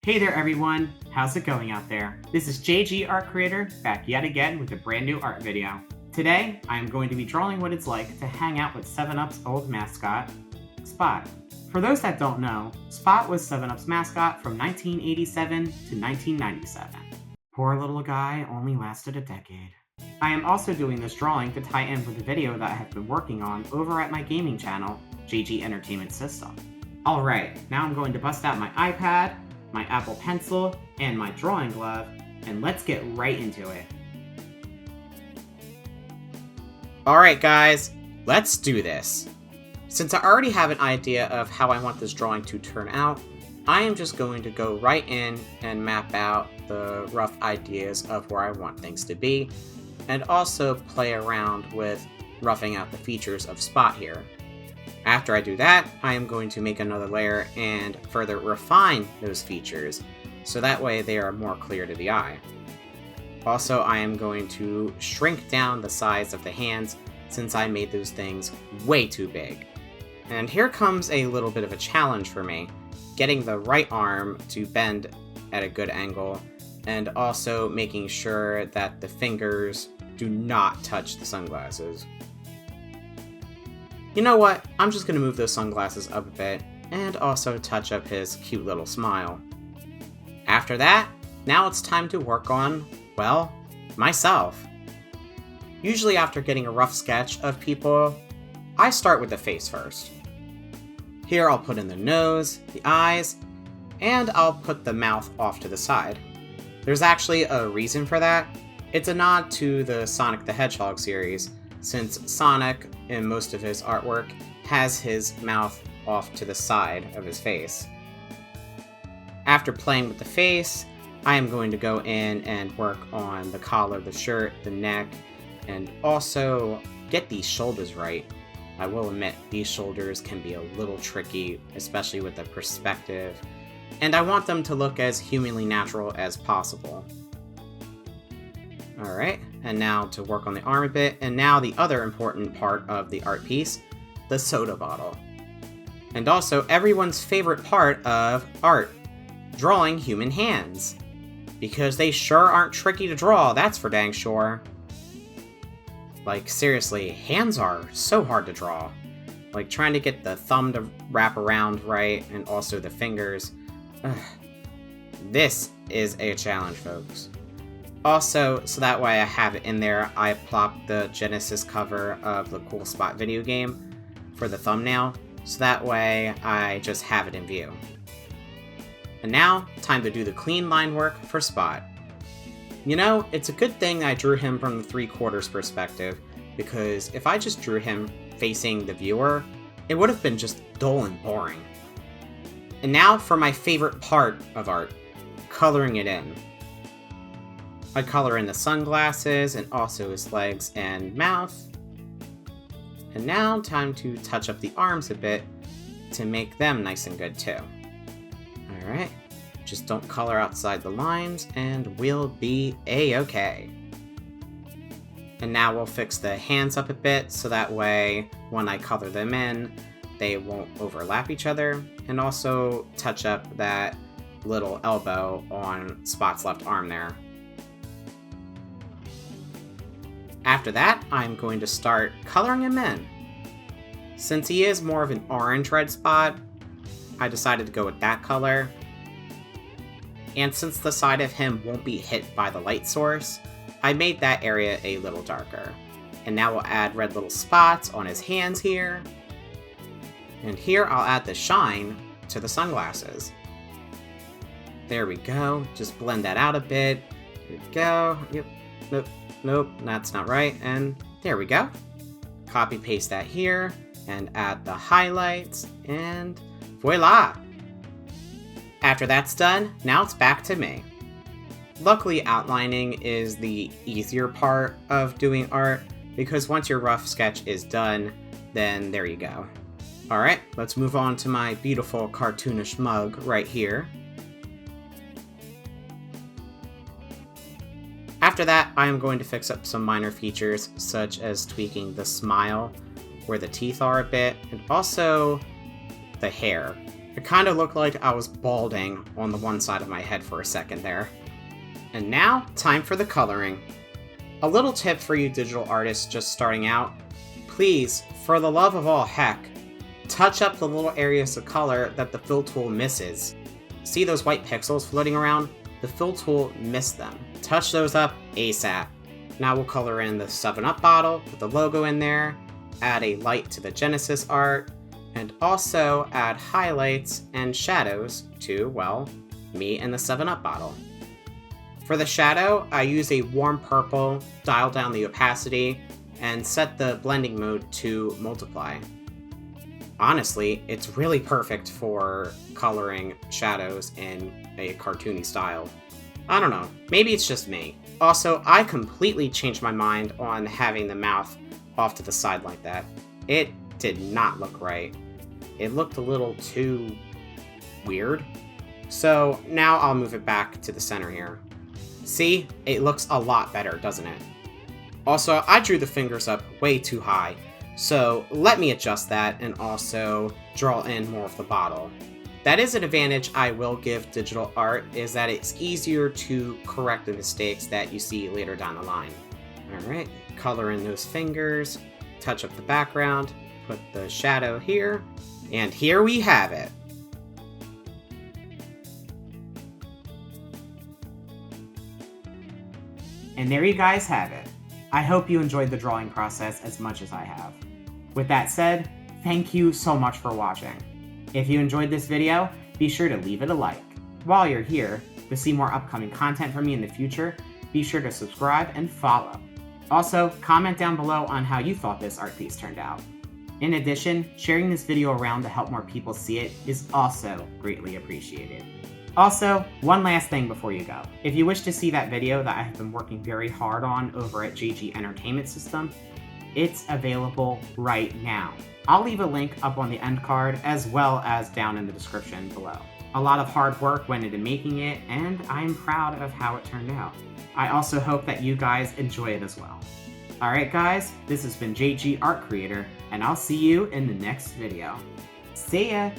Hey there everyone, how's it going out there? This is JG Art Creator, back yet again with a brand new art video. Today, I am going to be drawing what it's like to hang out with 7UP's old mascot, Spot. For those that don't know, Spot was 7UP's mascot from 1987 to 1997. Poor little guy only lasted a decade. I am also doing this drawing to tie in with the video that I have been working on over at my gaming channel, JG Entertainment System. Alright, now I'm going to bust out my iPad, my Apple Pencil, and my drawing glove, and let's get right into it. Alright guys, let's do this. Since I already have an idea of how I want this drawing to turn out, I am just going to go right in and map out the rough ideas of where I want things to be, and also play around with roughing out the features of Spot here. After I do that, I am going to make another layer and further refine those features, so that way they are more clear to the eye. Also, I am going to shrink down the size of the hands since I made those things way too big. And here comes a little bit of a challenge for me, getting the right arm to bend at a good angle, and also making sure that the fingers do not touch the sunglasses. You know what, I'm just going to move those sunglasses up a bit, and also touch up his cute little smile. After that, now it's time to work on, well, myself. Usually after getting a rough sketch of people, I start with the face first. Here I'll put in the nose, the eyes, and I'll put the mouth off to the side. There's actually a reason for that. It's a nod to the Sonic the Hedgehog series, since Sonic, in most of his artwork, has his mouth off to the side of his face. After playing with the face, I am going to go in and work on the collar, the shirt, the neck, and also get these shoulders right. I will admit, these shoulders can be a little tricky, especially with the perspective, and I want them to look as humanly natural as possible. Alright, and now to work on the arm a bit, and now the other important part of the art piece, the soda bottle. And also everyone's favorite part of art, drawing human hands. Because they sure aren't tricky to draw, that's for dang sure. Like seriously, hands are so hard to draw. Like trying to get the thumb to wrap around right, and also the fingers. Ugh. This is a challenge, folks. Also, so that way I have it in there, I plopped the Genesis cover of the Cool Spot video game for the thumbnail, so that way I just have it in view. And now, time to do the clean line work for Spot. You know, it's a good thing I drew him from the 3/4 perspective, because if I just drew him facing the viewer, it would have been just dull and boring. And now for my favorite part of art, coloring it in. I color in the sunglasses and also his legs and mouth. And now time to touch up the arms a bit to make them nice and good too. Alright, just don't color outside the lines and we'll be a-okay. And now we'll fix the hands up a bit so that way when I color them in, they won't overlap each other, and also touch up that little elbow on Spot's left arm there. After that, I'm going to start coloring him in. Since he is more of an orange-red Spot, I decided to go with that color. And since the side of him won't be hit by the light source, I made that area a little darker. And now we'll add red little spots on his hands here. And here I'll add the shine to the sunglasses. There we go, just blend that out a bit. Here we go, yep, nope, that's not right, and there we go. Copy paste that here, and add the highlights, and voila! After that's done, now it's back to me. Luckily, outlining is the easier part of doing art, because once your rough sketch is done, then there you go. Alright, let's move on to my beautiful cartoonish mug right here. After that, I am going to fix up some minor features, such as tweaking the smile, where the teeth are a bit, and also the hair. It kind of looked like I was balding on the one side of my head for a second there. And now, time for the coloring. A little tip for you digital artists just starting out. Please, for the love of all heck, touch up the little areas of color that the fill tool misses. See those white pixels floating around? The fill tool missed them. Touch those up ASAP. Now we'll color in the 7UP bottle, put the logo in there, add a light to the Genesis art, and also add highlights and shadows to, well, me and the 7UP bottle. For the shadow, I use a warm purple, dial down the opacity, and set the blending mode to multiply. Honestly, it's really perfect for coloring shadows in a cartoony style. I don't know, maybe it's just me. Also, I completely changed my mind on having the mouth off to the side like that. It did not look right. It looked a little too weird. So now I'll move it back to the center here. See, it looks a lot better, doesn't it? Also, I drew the fingers up way too high, so let me adjust that and also draw in more of the bottle. That is an advantage I will give digital art, is that it's easier to correct the mistakes that you see later down the line. Alright, color in those fingers, touch up the background, put the shadow here, and here we have it! And there you guys have it. I hope you enjoyed the drawing process as much as I have. With that said, thank you so much for watching. If you enjoyed this video, be sure to leave it a like. While you're here, to see more upcoming content from me in the future, be sure to subscribe and follow. Also, comment down below on how you thought this art piece turned out. In addition, sharing this video around to help more people see it is also greatly appreciated. Also, one last thing before you go. If you wish to see that video that I have been working very hard on over at JG Entertainment System, it's available right now. I'll leave a link up on the end card as well as down in the description below. A lot of hard work went into making it, and I'm proud of how it turned out. I also hope that you guys enjoy it as well. Alright guys, this has been JG Art Creator, and I'll see you in the next video. See ya!